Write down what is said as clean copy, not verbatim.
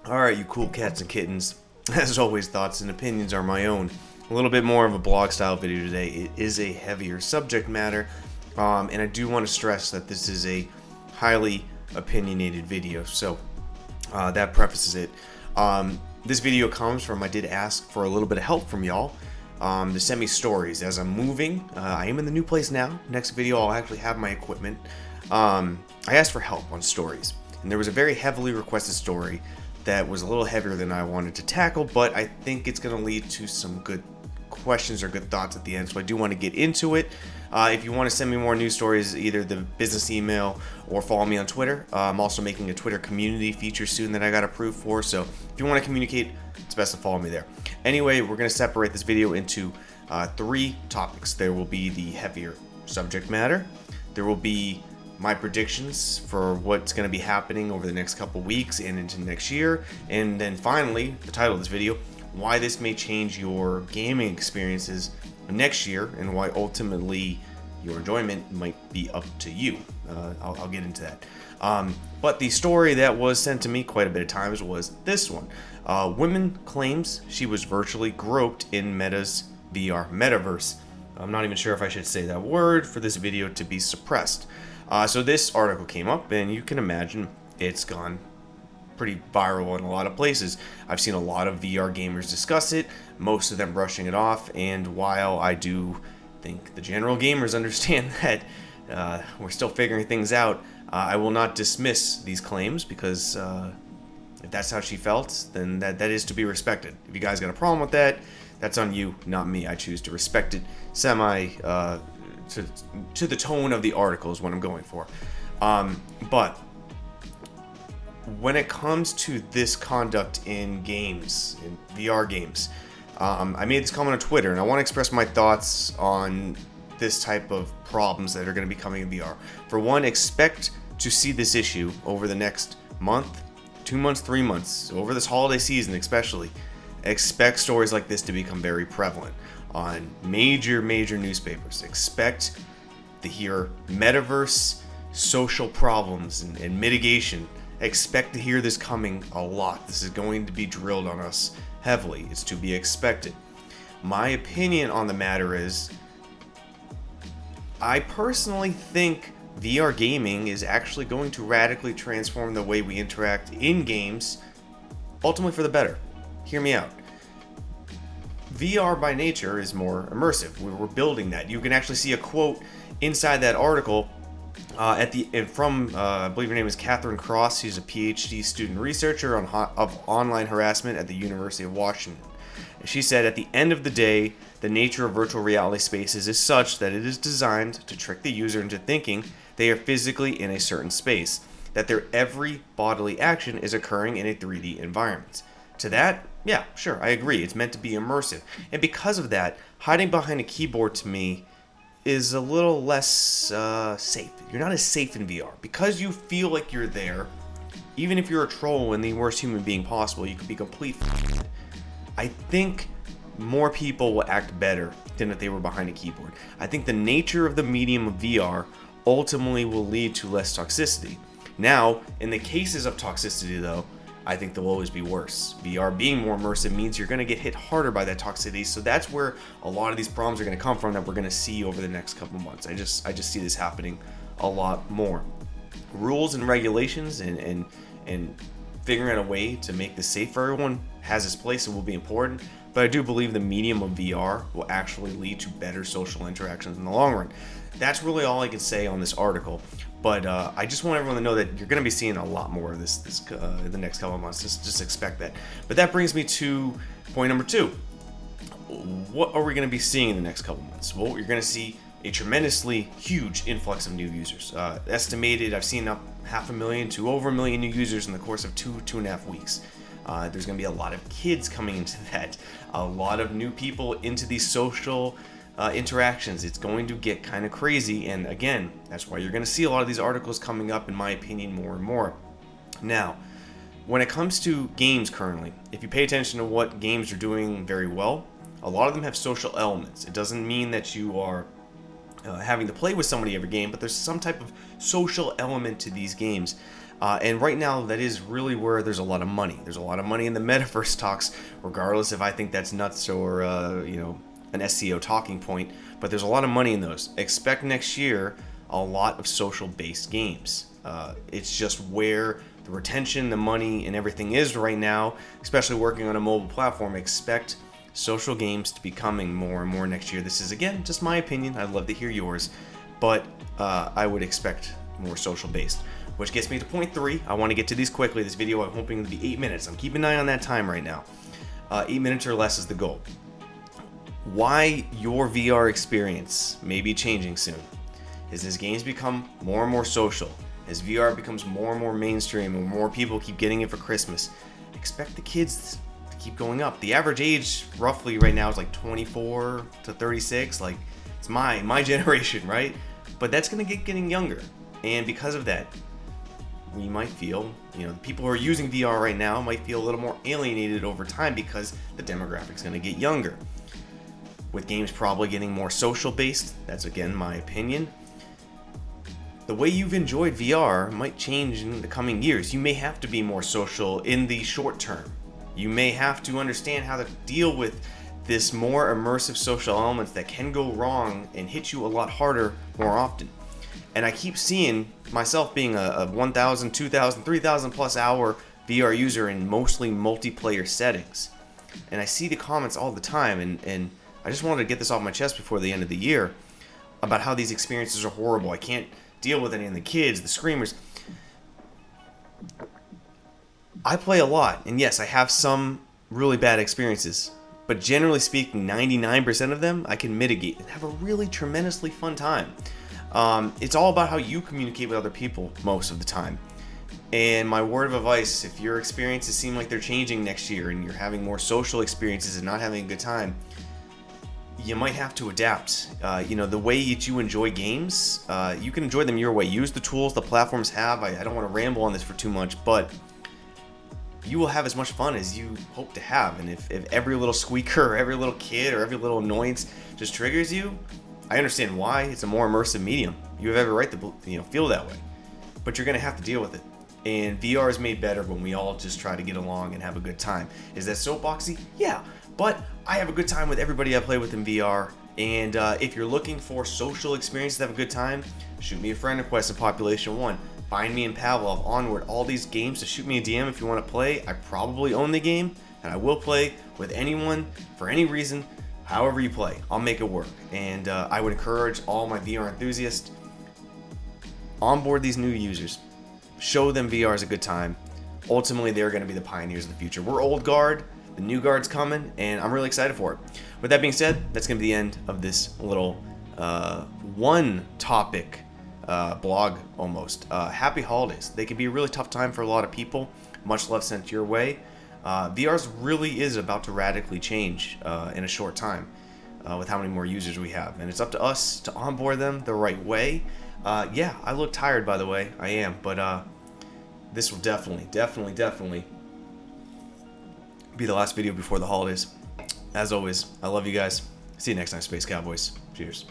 Alright, you cool cats and kittens. As always, thoughts and opinions are my own. A little bit more of a blog style video today. It is a heavier subject matter, and I do want to stress that this is a highly opinionated video, so that prefaces it. This video comes from, I did ask for a little bit of help from y'all to send me stories. As I'm moving, I am in the new place now. Next video I'll actually have my equipment. I asked for help on stories, and there was a very heavily requested story that was a little heavier than I wanted to tackle, but I think it's going to lead to some good questions or good thoughts at the end, so I do want to get into it. If you want to send me more news stories, either the business email or follow me on Twitter. I'm also making a Twitter community feature soon that I got approved for, so if you want to communicate, it's best to follow me there. Anyway, we're going to separate this video into 3 topics. There will be the heavier subject matter. There will be my predictions for what's going to be happening over the next couple weeks and into next year. And then finally, the title of this video, why this may change your gaming experiences next year and why ultimately your enjoyment might be up to you. I'll get into that. But the story that was sent to me quite a bit of times was this one. Woman claims she was virtually groped in Meta's VR metaverse. I'm not even sure if I should say that word for this video to be suppressed. So this article came up, and you can imagine it's gone pretty viral in a lot of places. I've seen a lot of VR gamers discuss it, most of them brushing it off, and while I do think the general gamers understand that we're still figuring things out, I will not dismiss these claims because if that's how she felt, then that is to be respected. If you guys got a problem with that, that's on you, not me. I choose to respect it to the tone of the article is what I'm going for. But when it comes to this conduct in games, in VR games, I made this comment on Twitter, and I want to express my thoughts on this type of problems that are going to be coming in VR. For one, expect to see this issue over the next month, 2 months, 3 months, over this holiday season especially. Expect stories like this to become very prevalent on major newspapers. Expect to hear metaverse social problems and mitigation. Expect to hear this coming a lot. This is going to be drilled on us heavily. It's to be expected. My opinion on the matter is, I personally think VR gaming is actually going to radically transform the way we interact in games, ultimately for the better. Hear me out. VR by nature is more immersive. We're building that. You can actually see a quote inside that article from I believe her name is Catherine Cross. She's a PhD student researcher of online harassment at the University of Washington. She said, at the end of the day, the nature of virtual reality spaces is such that it is designed to trick the user into thinking they are physically in a certain space, that their every bodily action is occurring in a 3D environment. To that, yeah, sure, I agree. It's meant to be immersive. And because of that, hiding behind a keyboard to me is a little less safe. You're not as safe in VR. Because you feel like you're there, even if you're a troll and the worst human being possible, you could be complete. I think more people will act better than if they were behind a keyboard. I think the nature of the medium of VR ultimately will lead to less toxicity. Now, in the cases of toxicity though, I think they'll always be worse. VR being more immersive means you're going to get hit harder by that toxicity, so that's where a lot of these problems are going to come from that we're going to see over the next couple months. I just see this happening a lot more. Rules and regulations and figuring out a way to make this safe for everyone has its place and will be important, but I do believe the medium of VR will actually lead to better social interactions in the long run. That's really all I can say on this article. But I just want everyone to know that you're going to be seeing a lot more of this in the next couple of months. Just expect that. But that brings me to point number 2. What are we going to be seeing in the next couple of months? Well, you're going to see a tremendously huge influx of new users. Estimated, I've seen up 500,000 to over 1 million new users in the course of 2.5 weeks. There's going to be a lot of kids coming into that. A lot of new people into these social interactions. It's going to get kind of crazy, and again, that's why you're going to see a lot of these articles coming up, in my opinion, more and more. Now, when it comes to games currently, if you pay attention to what games are doing very well, a lot of them have social elements. It doesn't mean that you are having to play with somebody every game, but there's some type of social element to these games. And right now, that is really where there's a lot of money. There's a lot of money in the metaverse talks, regardless if I think that's nuts or an SEO talking point. But there's a lot of money in those. Expect next year a lot of social-based games. It's just where the retention, the money, and everything is right now, especially working on a mobile platform. Expect social games to be coming more and more next year. This is, again, just my opinion. I'd love to hear yours, but I would expect more social-based. Which gets me to point 3. I want to get to these quickly. This video, I'm hoping to be 8 minutes. I'm keeping an eye on that time right now. 8 minutes or less is the goal. Why your VR experience may be changing soon is as games become more and more social, as VR becomes more and more mainstream, and more people keep getting it for Christmas, expect the kids to keep going up. The average age roughly right now is like 24 to 36. Like, it's my generation, right? But that's going to getting younger. And because of that, we might feel, the people who are using VR right now might feel a little more alienated over time because the demographic's going to get younger. With games probably getting more social based, that's again my opinion. The way you've enjoyed VR might change in the coming years. You may have to be more social in the short term. You may have to understand how to deal with this more immersive social elements that can go wrong and hit you a lot harder more often. And I keep seeing myself being a 1,000, 2,000, 3,000 plus hour VR user in mostly multiplayer settings. And I see the comments all the time, and I just wanted to get this off my chest before the end of the year about how these experiences are horrible. I can't deal with any of the kids, the screamers. I play a lot, and yes, I have some really bad experiences, but generally speaking, 99% of them I can mitigate and have a really tremendously fun time. It's all about how you communicate with other people most of the time. And my word of advice, if your experiences seem like they're changing next year and you're having more social experiences and not having a good time, you might have to adapt. The way that you enjoy games, you can enjoy them your way. Use the tools the platforms have. I don't want to ramble on this for too much, but you will have as much fun as you hope to have. And if every little squeaker or every little kid or every little annoyance just triggers you, I understand why. It's a more immersive medium. You have every right to feel that way. But you're going to have to deal with it. And VR is made better when we all just try to get along and have a good time. Is that soapboxy? Yeah. But I have a good time with everybody I play with in VR. And if you're looking for social experiences to have a good time, shoot me a friend request in Population 1. Find me in Pavlov, Onward, all these games. So shoot me a DM if you want to play. I probably own the game, and I will play with anyone for any reason. However you play, I'll make it work. And I would encourage all my VR enthusiasts, onboard these new users. Show them VR is a good time. Ultimately, they're going to be the pioneers of the future. We're old guard. The new guard's coming, and I'm really excited for it. With that being said, that's going to be the end of this little one-topic blog almost. Happy holidays. They can be a really tough time for a lot of people. Much love sent your way. VR really is about to radically change in a short time with how many more users we have. And it's up to us to onboard them the right way. Yeah, I look tired, by the way. I am. But this will definitely be the last video before the holidays. As always, I love you guys. See you next time, Space Cowboys. Cheers.